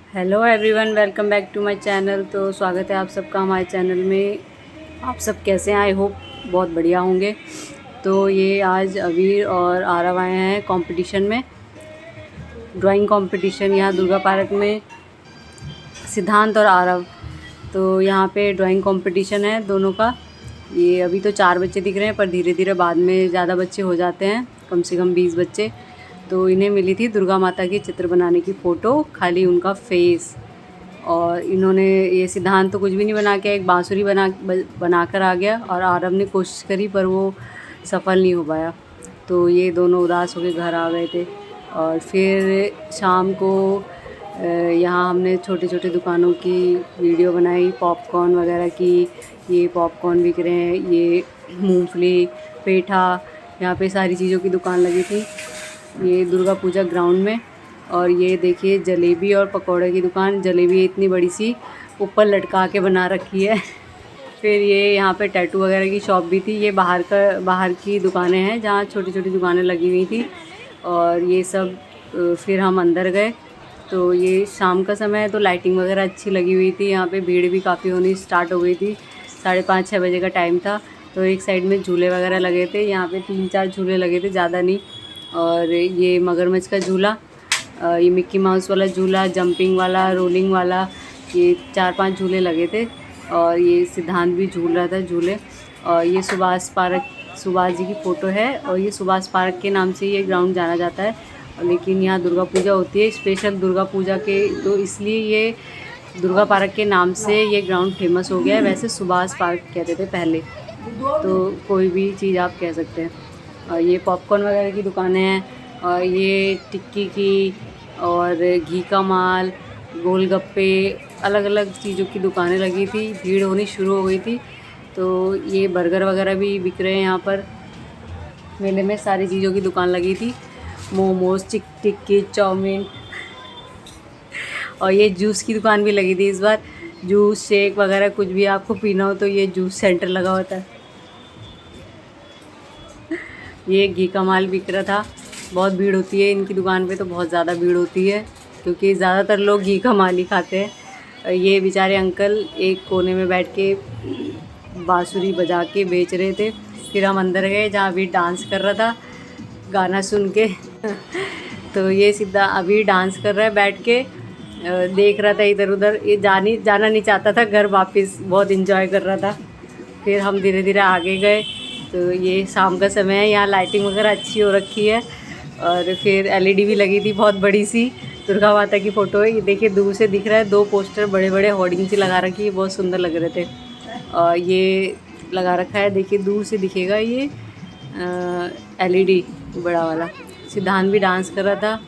Hello everyone, welcome back to my channel. तो स्वागत है आप सबका हमारे चैनल में। आप सब कैसे हैं? आई होप बहुत बढ़िया होंगे। तो ये आज अवीर और आरव आए हैं कंपटीशन में, ड्राइंग कंपटीशन यहाँ दुर्गा पार्क में। सिद्धांत और आरव, तो यहाँ पे ड्राइंग कंपटीशन है दोनों का। ये अभी तो 4 बच्चे दिख रहे हैं, पर धीरे धीरे बाद में ज़्यादा बच्चे हो जाते हैं, कम से कम 20 बच्चे। तो इन्हें मिली थी दुर्गा माता की चित्र बनाने की फ़ोटो, खाली उनका फेस। और इन्होंने, ये सिद्धांत तो कुछ भी नहीं बना के, एक बांसुरी बना कर आ गया, और आरव ने कोशिश करी पर वो सफल नहीं हो पाया। तो ये दोनों उदास होकर घर आ गए थे। और फिर शाम को यहाँ हमने छोटे छोटे दुकानों की वीडियो बनाई, पॉपकॉर्न वगैरह की। ये पॉपकॉर्न बिक रहे हैं, ये मूंगफली, पेठा, यहाँ पे सारी चीज़ों की दुकान लगी थी ये दुर्गा पूजा ग्राउंड में। और ये देखिए जलेबी और पकौड़े की दुकान। जलेबी इतनी बड़ी सी ऊपर लटका के बना रखी है। फिर ये यहाँ पे टैटू वगैरह की शॉप भी थी। ये बाहर की दुकानें हैं जहाँ छोटी छोटी दुकानें लगी हुई थी। और ये सब फिर हम अंदर गए। तो ये शाम का समय है तो लाइटिंग वगैरह अच्छी लगी हुई थी। यहाँ पे भीड़ भी काफ़ी होनी स्टार्ट हो गई थी। 5:30-6 बजे का टाइम था। तो एक साइड में झूले वगैरह लगे थे, यहाँ पे 3-4 झूले लगे थे, ज़्यादा नहीं। और ये मगरमच्छ का झूला, ये मिक्की माउस वाला झूला, जंपिंग वाला, रोलिंग वाला, ये 4-5 झूले लगे थे। और ये सिद्धांत भी झूल रहा था झूले। और ये सुभाष जी की फ़ोटो है। और ये सुभाष पार्क के नाम से ये ग्राउंड जाना जाता है। लेकिन यहाँ दुर्गा पूजा होती है स्पेशल दुर्गा पूजा के, तो इसलिए ये दुर्गा पार्क के नाम से ये ग्राउंड फेमस हो गया है। वैसे सुभाष पार्क कहते थे पहले, तो कोई भी चीज़ आप कह सकते हैं। और ये पॉपकॉर्न वगैरह की दुकानें हैं। और ये टिक्की की और घी का माल, गोलगप्पे, अलग अलग चीज़ों की दुकानें लगी थी। भीड़ होनी शुरू हो गई थी। तो ये बर्गर वगैरह भी बिक रहे हैं यहाँ पर। मेले में सारी चीज़ों की दुकान लगी थी, मोमोज, टिक्की, चाउमीन। और ये जूस की दुकान भी लगी थी इस बार। जूस, शेक वगैरह कुछ भी आपको पीना हो तो ये जूस सेंटर लगा होता है। ये घी का माल बिक रहा था। बहुत भीड़ होती है इनकी दुकान पे, तो बहुत ज़्यादा भीड़ होती है क्योंकि ज़्यादातर लोग घी का माल ही खाते हैं। ये बेचारे अंकल एक कोने में बैठ के बांसुरी बजा के बेच रहे थे। फिर हम अंदर गए जहाँ अभी डांस कर रहा था गाना सुन के। तो ये सीधा अभी डांस कर रहा है बैठ के, देख रहा था इधर उधर। ये जाना नहीं चाहता था घर वापस, बहुत इन्जॉय कर रहा था। फिर हम धीरे धीरे आगे गए। तो ये शाम का समय है, यहाँ लाइटिंग वगैरह अच्छी हो रखी है। और फिर एलईडी भी लगी थी, बहुत बड़ी सी दुर्गा माता की फ़ोटो है। ये देखिए दूर से दिख रहा है, 2 पोस्टर बड़े बड़े होर्डिंग सी लगा रखी है, बहुत सुंदर लग रहे थे। और ये लगा रखा है, देखिए दूर से दिखेगा ये एलईडी बड़ा वाला। सिद्धांत भी डांस कर रहा था।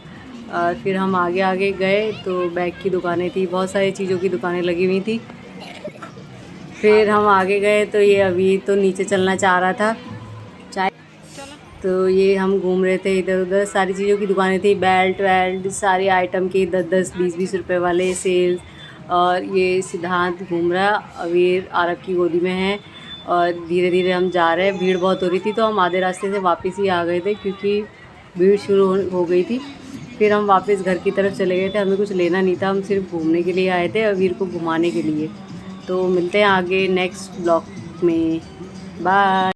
और फिर हम आगे आगे गए तो बैग की दुकानें थी, बहुत सारी चीज़ों की दुकानें लगी हुई थी। फिर हम आगे गए तो ये अभी तो नीचे चलना चाह रहा था चाय। तो ये हम घूम रहे थे इधर उधर, सारी चीज़ों की दुकानें थी, बेल्ट वेल्ट सारी आइटम की 10-10, 20-20 रुपये वाले सेल। और ये सिद्धांत घूम रहा, अवीर आरव की गोदी में है। और धीरे धीरे हम जा रहे हैं, भीड़ बहुत हो रही थी तो हम आधे रास्ते से वापस ही आ गए थे क्योंकि भीड़ शुरू हो गई थी। फिर हम वापस घर की तरफ चले गए थे, हमें कुछ लेना नहीं था, हम सिर्फ घूमने के लिए आए थे, अवीर को घुमाने के लिए। तो मिलते हैं आगे नेक्स्ट ब्लॉग में। बाय।